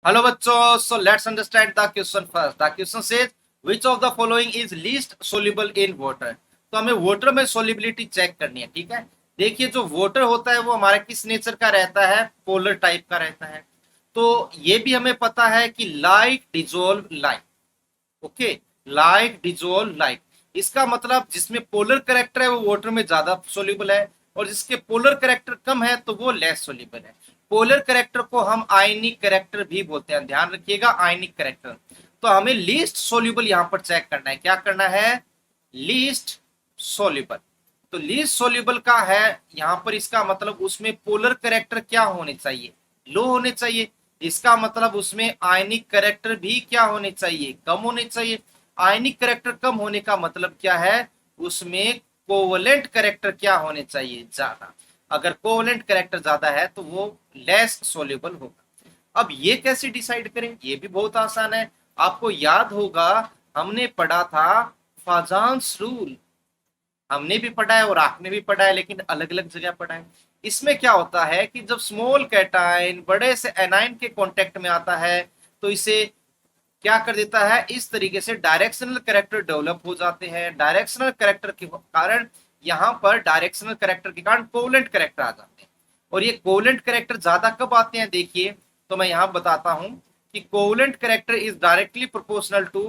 Hello बच्चों, so let's understand the question first. The question says which of the following is least soluble in water. तो हमें water में solubility check करनी है, ठीक है। देखिए जो वाटर होता है वो हमारा किस नेचर का रहता है, पोलर टाइप का रहता है। तो ये भी हमें पता है कि like dissolve like, okay, like dissolve like. इसका मतलब जिसमें पोलर करेक्टर है वो वाटर में ज्यादा सोल्यूबल है, और जिसके पोलर करेक्टर कम है तो वो लेस सोल्यूबल है। पोलर करेक्टर को हम आयनिक करेक्टर भी बोलते हैं, ध्यान रखिएगा, आयनिक करेक्टर। तो हमें लीस्ट सोल्यूबल यहां पर चेक करना है, क्या करना है, लीस्ट सोल्यूबल। तो लीस्ट सोल्यूबल का है यहां पर, इसका मतलब उसमें पोलर करेक्टर क्या होने चाहिए, लो होने चाहिए। इसका मतलब उसमें आयनिक करेक्टर भी क्या होने चाहिए, कम होने चाहिए। आयनिक करेक्टर कम होने का मतलब क्या है, उसमें कोवलेंट करेक्टर क्या होने चाहिए, ज्यादा। अगर कोवलेंट करेक्टर ज्यादा है तो वो लेस सोल्यूबल होगा। अब ये कैसे डिसाइड करें, ये भी बहुत आसान है। आपको याद होगा हमने पढ़ा था फाजान्स रूल, हमने भी पढ़ा है और आपने भी पढ़ा है, लेकिन अलग अलग जगह पढ़ा है। इसमें क्या होता है कि जब स्मॉल कैटाइन बड़े से एनाइन के कांटेक्ट में आता है तो इसे क्या कर देता है, इस तरीके से डायरेक्शनल कैरेक्टर डेवलप हो जाते हैं। डायरेक्शनल कैरेक्टर के कारण यहाँ पर डायरेक्शनल कैरेक्टर के कारण कोवलेंट कैरेक्टर आ जाते हैं। और ये कोवलेंट कैरेक्टर ज्यादा कब आते हैं, देखिए तो मैं यहाँ बताता हूँ कि covalent character is directly proportional to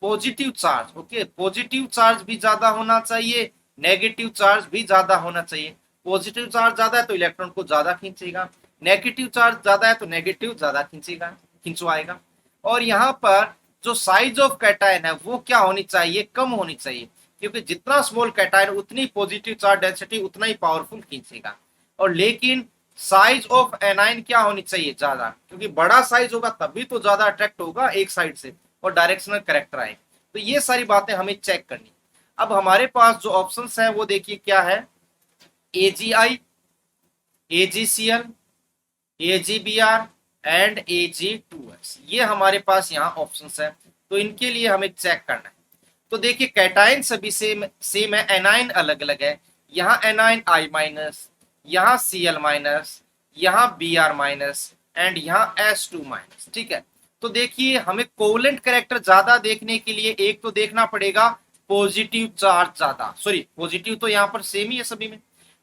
positive charge. Okay, positive charge भी ज्यादा होना चाहिए, नेगेटिव चार्ज भी ज्यादा होना चाहिए। पॉजिटिव चार्ज ज्यादा है तो इलेक्ट्रॉन को ज्यादा खींचेगा, नेगेटिव चार्ज ज्यादा है तो नेगेटिव ज्यादा खींचेगा, खिंचवाएगा। और यहाँ पर जो साइज ऑफ कैटायन है वो क्या होनी चाहिए, कम होनी चाहिए, क्योंकि जितना स्मॉल कैटायन उतनी पॉजिटिव चार्ज डेंसिटी उतना ही पावरफुल खींचेगा। और लेकिन साइज ऑफ एनाइन क्या होनी चाहिए, ज्यादा, क्योंकि बड़ा साइज होगा तभी तो ज्यादा अट्रैक्ट होगा एक साइड से और डायरेक्शनल करेक्टर आए। तो ये सारी बातें हमें चेक करनी। अब हमारे पास जो ऑप्शंस है वो देखिए क्या है, AgI, AgCl, AgBr and Ag2S, ये हमारे पास यहाँ ऑप्शंस है। तो इनके लिए हमें चेक करना है। तो देखिए कैटाइन सभी सेम है, एनाइन अलग अलग है। यहाँ एनाइन I माइनस, यहाँ Cl माइनस, यहाँ Br माइनस एंड यहाँ S2 माइनस, ठीक है। तो देखिए हमें कोवलेंट कैरेक्टर ज्यादा देखने के लिए एक तो देखना पड़ेगा पॉजिटिव चार्ज ज्यादा, सॉरी पॉजिटिव तो यहाँ पर सेम ही है सभी में,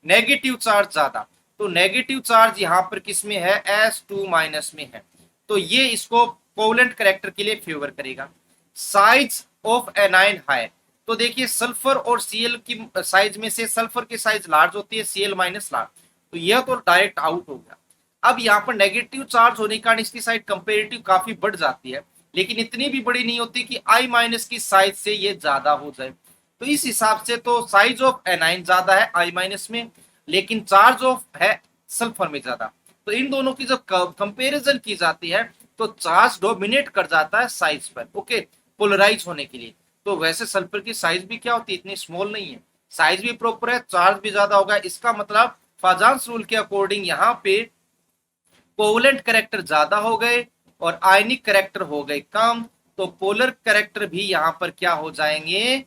नेगेटिव चार्ज ज्यादा। तो नेगेटिव चार्ज यहाँ पर किस में है, S2 माइनस में है। तो ये इसको कोवलेंट कैरेक्टर के लिए फेवर करेगा। साइज ऑफ एनाइन हाई, तो देखिए सल्फर और Cl की साइज में से सल्फर की साइज लार्ज होती है, Cl माइनस लार्ज, तो यह तो डायरेक्ट आउट हो गया। अब यहाँ पर नेगेटिव चार्ज होने के कारण इसकी साइड कंपेरेटिव काफी बढ़ जाती है, लेकिन इतनी भी बड़ी नहीं होती कि I माइनस की साइज से ये ज्यादा हो जाए। तो इस हिसाब से तो साइज ऑफ एनाइन ज्यादा है I माइनस में, लेकिन चार्ज ऑफ है सल्फर में ज्यादा। तो इन दोनों की जब कंपैरिजन की जाती है तो चार्ज डोमिनेट कर जाता है साइज पर, ओके, पोलराइज होने के लिए। तो वैसे सल्फर की साइज भी क्या होती है, इतनी स्मॉल नहीं है, साइज भी प्रॉपर है, चार्ज भी ज्यादा होगा। इसका मतलब फाजान्स रूल के अकॉर्डिंग यहाँ पे कोवलेंट कैरेक्टर ज्यादा हो गए और आयनिक कैरेक्टर हो गए कम, तो पोलर कैरेक्टर भी यहाँ पर क्या हो जाएंगे,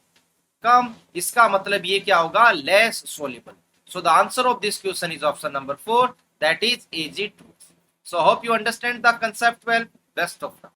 कम। इसका मतलब ये क्या होगा, less soluble. So the answer of this question is option number 4, that is Ag2. So hope you understand the concept well. Best of luck.